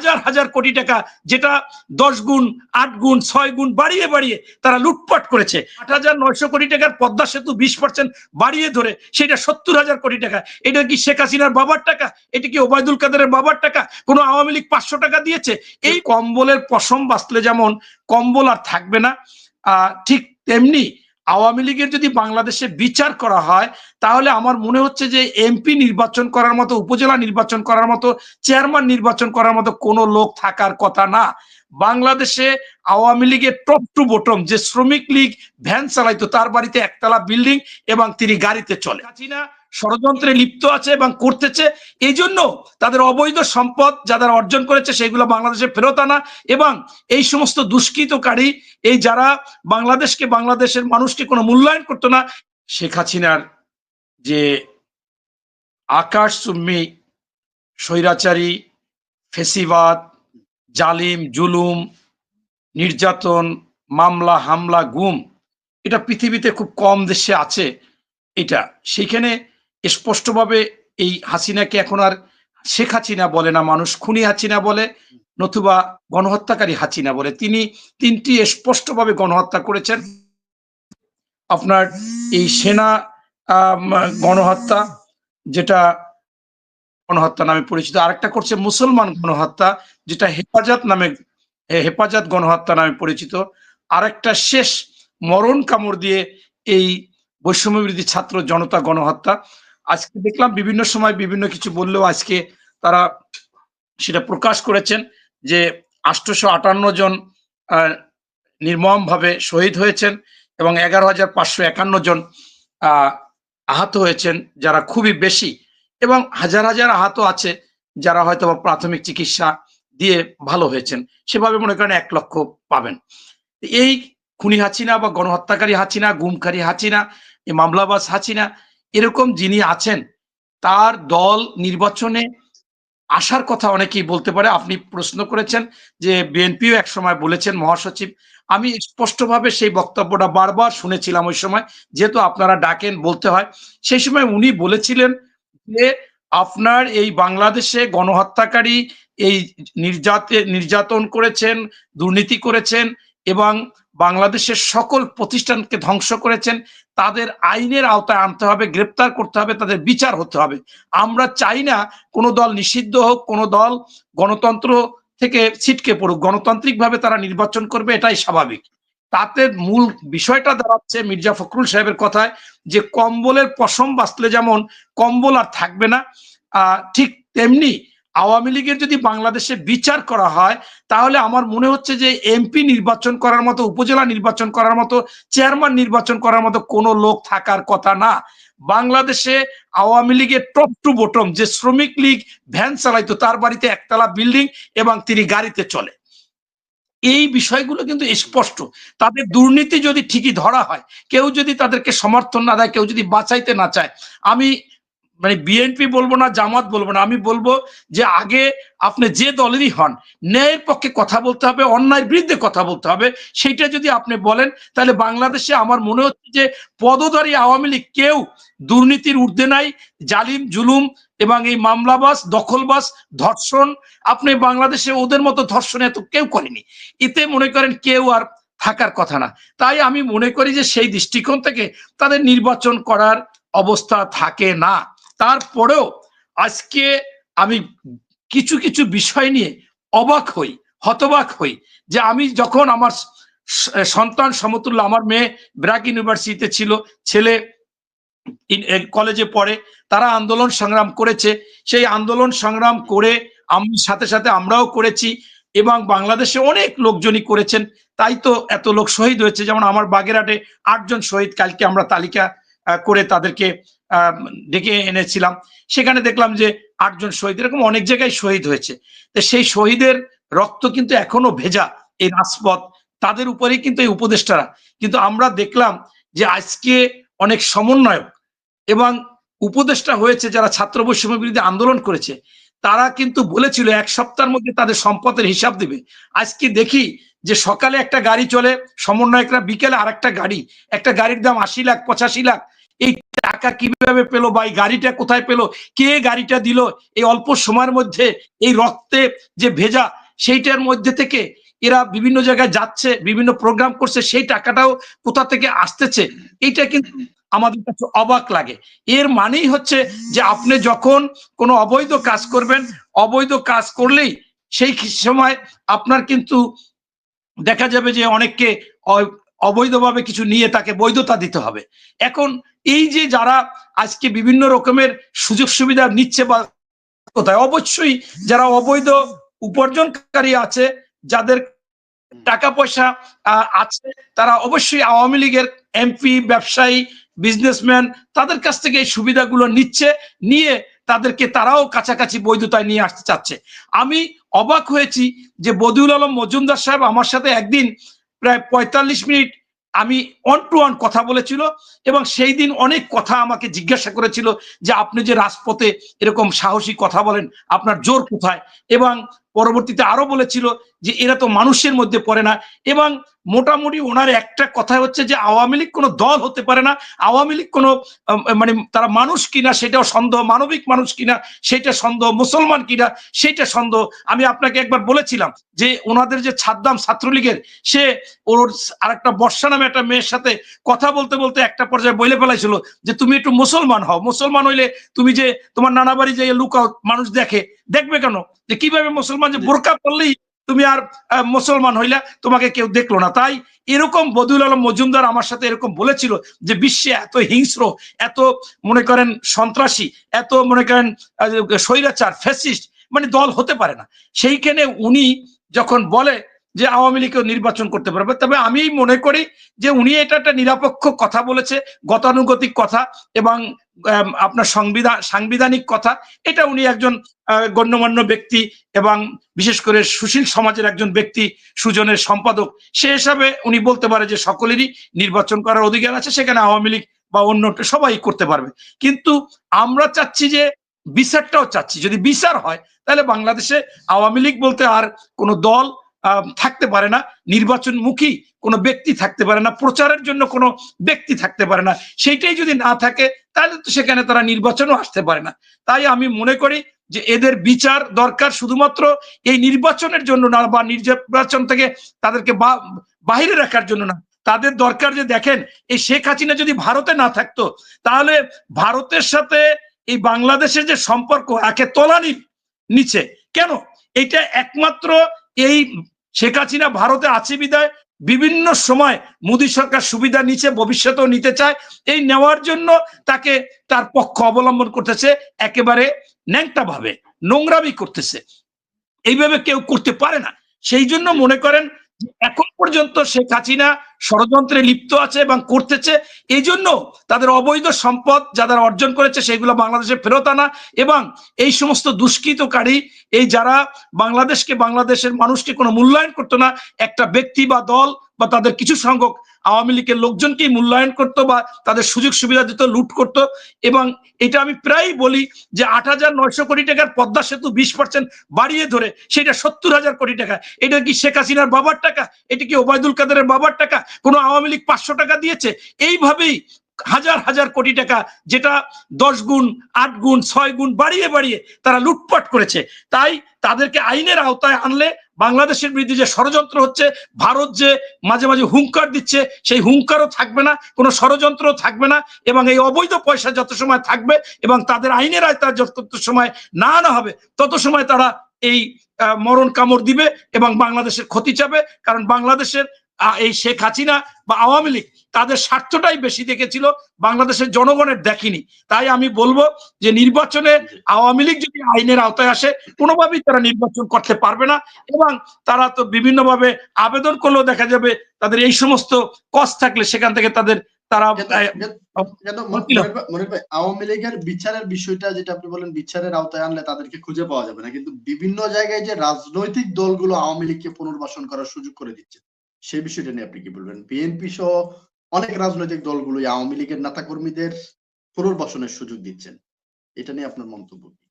হাজার হাজার কোটি টাকা, যেটা 10 গুণ 8 গুণ 6 গুণ বাড়িয়ে বাড়িয়ে তারা লুটপাট করেছে। 8,900 কোটি টাকার পদ্মা সেতু 20% বাড়িয়ে ধরে সেটা 70,000 কোটি টাকা। এটা কি শেখ হাসিনার বাবার টাকা? এটা কি ওবায়দুল কাদেরের বাবার টাকা? কোন আওয়ামী লীগ 500 টাকা দিয়েছে? এই কম্বলের পশম বাঁচলে যেমন কম্বল আর থাকবে না, ঠিক তেমনি আওয়ামী লীগের যদি বাংলাদেশে বিচার করা হয় তাহলে আমার মনে হচ্ছে যে এমপি নির্বাচন করার মতো, উপজেলা নির্বাচন করার মতো, চেয়ারম্যান নির্বাচন করার মতো কোনো লোক থাকার কথা না। বাংলাদেশে আওয়ামী লীগের টপ টু বটম যে শ্রমিক লীগ ভ্যান চালাইতো, তার বাড়িতে একতলা বিল্ডিং এবং তিনি গাড়িতে চলে। হাসিনা ষড়যন্ত্রে লিপ্ত আছে এবং করতেছে, এই জন্য তাদের অবৈধ সম্পদ যারা অর্জন করেছে সেগুলো বাংলাদেশে ফেরত আনা, এবং এই সমস্ত দুষ্কৃতকারী, এই যারা বাংলাদেশের মানুষকে কোনো মূল্যায়ন করতো না, শেখ হাসিনার যে আকাশচুম্বী স্বৈরাচারী, ফেসিবাদ, জালিম, জুলুম, নির্যাতন, মামলা, হামলা, গুম, এটা পৃথিবীতে খুব কম দেশে আছে। এটা সেইখানে স্পষ্টভাবে এই হাসিনাকে এখন আর শেখ হাসিনা বলে না, মানুষ খুনি হাসিনা বলে, নতুবা গণহত্যাকারী হাসিনা বলে। তিনি 3টি স্পষ্টভাবে গণহত্যা করেছেন। আপনার এই সেনা গণহত্যা, যেটা গণহত্যা নামে পরিচিত, আরেকটা করছে মুসলমান গণহত্যা, যেটা হেফাজত গণহত্যা নামে পরিচিত, আরেকটা শেষ মরণ কামড় দিয়ে এই বৈষম্য বিরোধী ছাত্র জনতা গণহত্যা। আজকে দেখলাম বিভিন্ন সময় বিভিন্ন কিছু বললেও আজকে তারা সেটা প্রকাশ করেছেন যে 858 জন নির্মমভাবে শহীদ হয়েছেন এবং 11,551 জন আহত হয়েছেন, যারা খুবই বেশি, এবং হাজার হাজার আহত আছে যারা হয়তো প্রাথমিক চিকিৎসা দিয়ে ভালো হয়েছেন। সেভাবে মনে করেন 1 লক্ষ পাবেন। এই খুনি হাসিনা বা গণহত্যাকারী হাসিনা, গুমকারী হাসিনা, এই মামলাবাজ হাসিনা, এরকম যিনি আছেন তার দল নির্বাচনে আসার কথা অনেকেই বলতে পারে। আপনি প্রশ্ন করেছেন যে বিএনপিও এক সময় বলেছেন, মহাসচিব, আমি স্পষ্টভাবে সেই বক্তব্যটা বারবার শুনেছিলাম ওই সময়, যেহেতু আপনারা ডাকেন বলতে হয়। সেই সময় উনি বলেছিলেন যে আপনার এই বাংলাদেশে গণহত্যাকারী এই নির্যাতন করেছেন, দুর্নীতি করেছেন এবং বাংলাদেশের সকল প্রতিষ্ঠানকে ধ্বংস করেছেন, তাদের আইনের আওতায় আনতে হবে, গ্রেপ্তার করতে হবে, তাদের বিচার হতে হবে। আমরা চাই না কোনো দল নিষিদ্ধ হোক, কোনো দল গণতন্ত্র থেকে ছিটকে পড়ুক, গণতান্ত্রিকভাবে তারা নির্বাচন করবে, এটাই স্বাভাবিক। তাতে মূল বিষয়টা দাঁড়াচ্ছে মির্জা ফখরুল সাহেবের কথায় যে কম্বলের পশম বাঁচলে যেমন কম্বল আর থাকবে না, ঠিক তেমনি আওয়ামী লীগের যদি বাংলাদেশে বিচার করা হয় তাহলে আমার মনে হচ্ছে যে এমপি নির্বাচন করার মতো, উপজেলা নির্বাচন করার মতো, চেয়ারম্যান নির্বাচন করার মতো কোনো লোক থাকার কথা না। বাংলাদেশে আওয়ামী লীগের টপ টু বটম যে শ্রমিক লীগ ভ্যান চালাইতো, তার বাড়িতে একতলা বিল্ডিং এবং তিনি গাড়িতে চলে। এই বিষয়গুলো কিন্তু স্পষ্ট। তাদের দুর্নীতি যদি ঠিকই ধরা হয়, কেউ যদি তাদেরকে সমর্থন না দেয়, কেউ যদি বাঁচাইতে না চায়, আমি মানে বিএনপি বলবো না, জামাত বলবো না, আমি বলবো যে আগে আপনি যে দলেরই হন, ন্যায়ের পক্ষে কথা বলতে হবে, অন্যায়ের বিরুদ্ধে কথা বলতে হবে। সেইটা যদি আপনি বলেন তাহলে বাংলাদেশে আমার মনে হচ্ছে যে পদধারী আওয়ামী লীগ কেউ দুর্নীতির ঊর্ধ্বে নাই। জালিম, জুলুম এবং এই মামলাবাজ, দখলবাজ, ধর্ষণ, আপনি বাংলাদেশে ওদের মতো ধর্ষণ এত কেউ করেনি। এতে মনে করেন কেউ আর থাকার কথা না। তাই আমি মনে করি যে সেই দৃষ্টিকোণ থেকে তাদের নির্বাচন করার অবস্থা থাকে না। তারপরেও আজকে আমি কিছু কিছু বিষয় নিয়ে অবাক হই, হতবাক হই, যে আমি যখন আমার সন্তান সমতুল্য, আমার মেয়ে ব্র্যাক ইউনিভার্সিটিতে ছিল, ছেলে কলেজে পড়ে, তারা আন্দোলন সংগ্রাম করেছে, সেই আন্দোলন সংগ্রাম করে আমি সাথে সাথে আমরাও করেছি এবং বাংলাদেশে অনেক লোকজনই করেছেন, তাই তো এত লোক শহীদ হয়েছে। যেমন আমার বাগেরহাটে 8 জন শহীদ, কালকে আমরা তালিকা করে তাদেরকে ডেকে এনেছিলাম, সেখানে দেখলাম যে 8 জন শহীদ, এরকম অনেক জায়গায় শহীদ হয়েছে। তো সেই শহীদের রক্ত কিন্তু এখনো ভেজা এই রাজপথ, তাদের উপরেই কিন্তু এই উপদেষ্টারা। কিন্তু আমরা দেখলাম যে আজকে অনেক সমন্বয়ক এবং উপদেষ্টা হয়েছে যারা ছাত্র বৈষম্য বিরোধী আন্দোলন করেছে, তারা কিন্তু বলেছিল 1 সপ্তাহের মধ্যে তাদের সম্পদের হিসাব দিবে। আজকে দেখি যে সকালে একটা গাড়ি চলে সমন্বয়করা, বিকেলে আরেকটা গাড়ি, একটা গাড়ির দাম 80 লাখ 85 লাখ। এই টাকা টাকা কিভাবে পেলো বা এই গাড়িটা কোথায় পেলো, কে গাড়িটা দিল, এই অল্প সময়ের মধ্যে এই রক্তে যে ভেজা সেইটার মধ্যে থেকে এরা বিভিন্ন জায়গায় যাচ্ছে, বিভিন্ন প্রোগ্রাম করছে, সেই টাকাটাও কোথা থেকে আসতেছে, এইটা কিন্তু আমাদের কাছে অবাক লাগে। এর মানেই হচ্ছে যে আপনি যখন কোনো অবৈধ কাজ করবেন, অবৈধ কাজ করলেই সেই সময় আপনার কিন্তু দেখা যাবে যে অনেককে অবৈধভাবে কিছু নিয়ে তাকে বৈধতা দিতে হবে। এখন এই যে যারা আজকে বিভিন্ন রকমের সুযোগ সুবিধা নিচ্ছে বা কোথায়, অবশ্যই যারা অবৈধ উপার্জনকারী আছে, যাদের টাকা পয়সা আছে, তারা অবশ্যই আওয়ামী লীগের এমপি, ব্যবসায়ী, বিজনেসম্যান, তাদের কাছ থেকে এই সুবিধাগুলো নিচ্ছে, নিয়ে তাদেরকে তারাও কাছাকাছি বৈধতায় নিয়ে আসতে চাচ্ছে। আমি অবাক হয়েছি যে বদিউল আলম মজুমদার সাহেব আমার সাথে একদিন প্রায় ৪৫ মিনিট আমি ওয়ান টু ওয়ান কথা বলেছিল, এবং সেই দিন অনেক কথা আমাকে জিজ্ঞাসা করেছিল যে আপনি যে রাজপথে এরকম সাহসী কথা বলেন, আপনার জোর কোথায়, এবং পরবর্তীতে আরো বলেছিল যে এরা তো মানুষের মধ্যে পড়ে না। এবং মোটামুটি ওনার একটা কথা হচ্ছে যে আওয়ামী লীগ কোনো দল হতে পারে না, আওয়ামী লীগ কোনো মানে তারা মানুষ কিনা সেটাও সন্দেহ, মানবিক মানুষ কিনা সেটা সন্দেহ, মুসলমান কিনা সেটা সন্দেহ। আমি আপনাকে একবার বলেছিলাম যে ওনাদের যে ছাদ্দাম ছাত্রলীগের, সে ওর আরেকটা বর্ষা নামে একটা মেয়ের সাথে কথা বলতে বলতে একটা পর্যায়ে বলে ফেলাইছিল যে তুমি একটু মুসলমান হও, মুসলমান হইলে তুমি যে তোমার নানা বাড়ি যে লুকাও, মানুষ দেখবে কেন, যে কিভাবে মুসলমান যে বোরকা পড়লেই তুমি আর মুসলমান হইলা, তোমাকে কেউ দেখলো না। তাই এরকম বদিউল আলম মজুমদার আমার সাথে এরকম বলেছিল যে বিশ্বে এত হিংস্র, এত মনে করেন সন্ত্রাসী, এত মনে করেন স্বৈরাচার, ফ্যাসিস্ট মানে দল হতে পারে না। সেইখানে উনি যখন বলে যে আওয়ামী লীগও নির্বাচন করতে পারবে, তবে আমি মনে করি যে উনি এটা একটা নিরপেক্ষ কথা বলেছে, গতানুগতিক কথা, এবং আপনার সাংবিধানিক কথা। এটা উনি একজন গণ্যমান্য ব্যক্তি এবং বিশেষ করে সুশীল সমাজের একজন ব্যক্তি, সুজনের সম্পাদক, সে হিসাবে উনি বলতে পারে যে সকলেরই নির্বাচন করার অধিকার আছে, সেখানে আওয়ামী লীগ বা অন্য সবাই করতে পারবে। কিন্তু আমরা চাচ্ছি যে বিচারটাও চাচ্ছি, যদি বিচার হয় তাহলে বাংলাদেশে আওয়ামী লীগ বলতে আর কোনো দল থাকতে পারে না, নির্বাচনমুখী কোনো ব্যক্তি থাকতে পারে না, প্রচারের জন্য কোনো ব্যক্তি থাকতে পারে না। সেইটাই যদি না থাকে তাহলে তো সেখানে তারা নির্বাচনও আসতে পারে না। তাই আমি মনে করি যে এদের বিচার দরকার শুধুমাত্র এই নির্বাচনের জন্য না, বা নির্বাচন থেকে তাদেরকে বাহিরে রাখার জন্য না, তাদের দরকার যে দেখেন এই শেখ হাসিনা যদি ভারতে না থাকতো তাহলে ভারতের সাথে এই বাংলাদেশের যে সম্পর্ক একে তলানি নিচে কেন, এটা একমাত্র এই শেখ হাসিনা ভারতে আছে বিদায় বিভিন্ন সময় মোদী সরকার সুবিধা নিচ্ছে, ভবিষ্যতেও নিতে চায়। এই নেওয়ার জন্য তাকে তার পক্ষ অবলম্বন করতেছে, একেবারে ন্যাংটা ভাবে নোংরামি করতেছে, এইভাবে কেউ করতে পারে না। সেই জন্য মনে করেন এখন পর্যন্ত শেখ হাসিনা ষড়যন্ত্রে লিপ্ত আছে এবং করতেছে, এই জন্য তাদের অবৈধ সম্পদ যারা অর্জন করেছে সেগুলো বাংলাদেশে ফেরত আনা, এবং এই সমস্ত দুষ্কৃতকারী, এই যারা বাংলাদেশের মানুষকে কোনো মূল্যায়ন করতো না, একটা ব্যক্তি বা দল বা তাদের কিছু সংখ্যক আওয়ামী লীগের লোকজনকেই মূল্যায়ন করতো বা তাদের সুযোগ সুবিধা দিত, লুট করতো। এবং এটা আমি প্রায় বলি যে ৮,৯০০ কোটি টাকার পদ্মা সেতু ২০% বাড়িয়ে ধরে সেটা ৭০,০০০ কোটি টাকা, এটা কি শেখ হাসিনার বাবার টাকা? এটা কি ওবায়দুল কাদেরের বাবার টাকা? কোন আওয়ামী লীগ ৫০০ টাকা দিয়েছে? এইভাবেই হাজার হাজার কোটি টাকা, যেটা ১০ গুণ, ৮ গুণ, ৬ গুণ বাড়িয়ে বাড়িয়ে তারা লুটপাট করেছে। তাই তাদেরকে আইনের আওতায় আনলে বাংলাদেশের বিরুদ্ধে যে ষড়যন্ত্র হচ্ছে, ভারত যে মাঝে মাঝে হুঙ্কার দিচ্ছে, সেই হুঙ্কারও থাকবে না, কোনো ষড়যন্ত্র থাকবে না, এবং এই অবৈধ পয়সা যত সময় থাকবে এবং তাদের আইনের আওতায় যত সময় না আনা হবে তত সময় তারা এই মরণ কামড় দিবে এবং বাংলাদেশের ক্ষতি চাবে। কারণ বাংলাদেশের এই শেখ হাসিনা বা আওয়ামী লীগ তাদের স্বার্থটাই বেশি দেখেছিল, বাংলাদেশের জনগণের দেখেনি। তাই আমি বলবো যে নির্বাচনে আওয়ামী লীগ যদি আইনের আওতায় আসে কোনোভাবেই তারা নির্বাচন করতে পারবে না, এবং তারা তো বিভিন্নভাবে আবেদন করলেও দেখা যাবে তাদের এই সমস্ত কষ্ট থাকলে সেখান থেকে তারা আওয়ামী লীগের বিচারের বিষয়টা যেটা আপনি বলেন, বিচারের আওতায় আনলে তাদেরকে খুঁজে পাওয়া যাবে না, কিন্তু বিভিন্ন জায়গায় যে রাজনৈতিক দলগুলো আওয়ামী লীগকে পুনর্বাসন করার সুযোগ করে দিচ্ছে সেই বিষয়টা নিয়ে আপনি কি বলবেন? বিএনপি সহ অনেক রাজনৈতিক দলগুলো আওয়ামী লীগের নেতা কর্মীদের পুনর্বাসনের সুযোগ দিচ্ছেন, এটা নিয়ে আপনার মন্তব্য কি?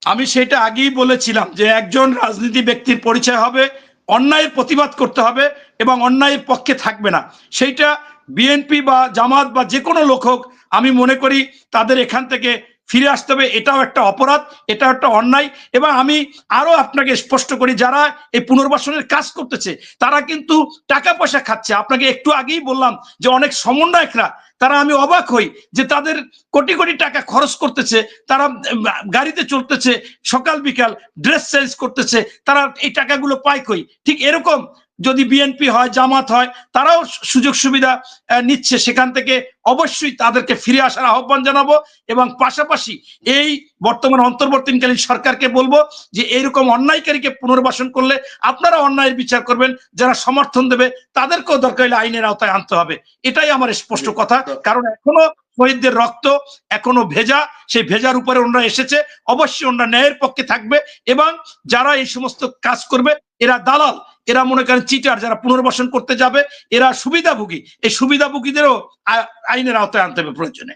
আমি সেটা আগেই বলেছিলাম যে একজন রাজনীতি ব্যক্তির পরিচয় হবে অন্যায়ের প্রতিবাদ করতে হবে এবং অন্যায়ের পক্ষে থাকবে না। সেইটা বিএনপি বা জামাত বা যে কোনো লোক হোক, আমি মনে করি তাদের এখান থেকে ফিরে আসতে হবে। এটাও একটা অপরাধ, এটাও একটা অন্যায়। এবং আমি আরো আপনাকে স্পষ্ট করি, যারা এই পুনর্বাসনের কাজ করতেছে তারা কিন্তু টাকা পয়সা খাচ্ছে। আপনাকে একটু আগেই বললাম যে অনেক সমন্বয়করা, তারা, আমি অবাক হই যে তাদের কোটি কোটি টাকা খরচ করতেছে, তারা গাড়িতে চলতেছে, সকাল বিকাল ড্রেস চেঞ্জ করতেছে, তারা এই টাকাগুলো পায় কই? ঠিক এরকম যদি বিএনপি হয়, জামাত হয়, তারাও সুযোগ সুবিধা নিচ্ছে, সেখান থেকে অবশ্যই তাদেরকে ফিরে আসার আহ্বান জানাবো। এবং পাশাপাশি এই বর্তমান অন্তর্বর্তীকালীন সরকারকে বলবো যে এইরকম অন্যায়কারীকে পুনর্বাসন করলে আপনারা অন্যায়ের বিচার করবেন, যারা সমর্থন দেবে তাদেরকেও দরকার হলে আইনের আওতায় আনতে হবে। এটাই আমার স্পষ্ট কথা। কারণ এখনো শহীদদের রক্ত এখনো ভেজা, সেই ভেজার উপরে ওনারা এসেছে, অবশ্যই ওনারা ন্যায়ের পক্ষে থাকবে। এবং যারা এই সমস্ত কাজ করবে এরা দালাল, এরা মনে করেন চিটার, যারা পুনর্বাসন করতে যাবে এরা সুবিধাভোগী, এই সুবিধাভোগীদেরও আইনের আওতায় আনতে হবে প্রয়োজনে।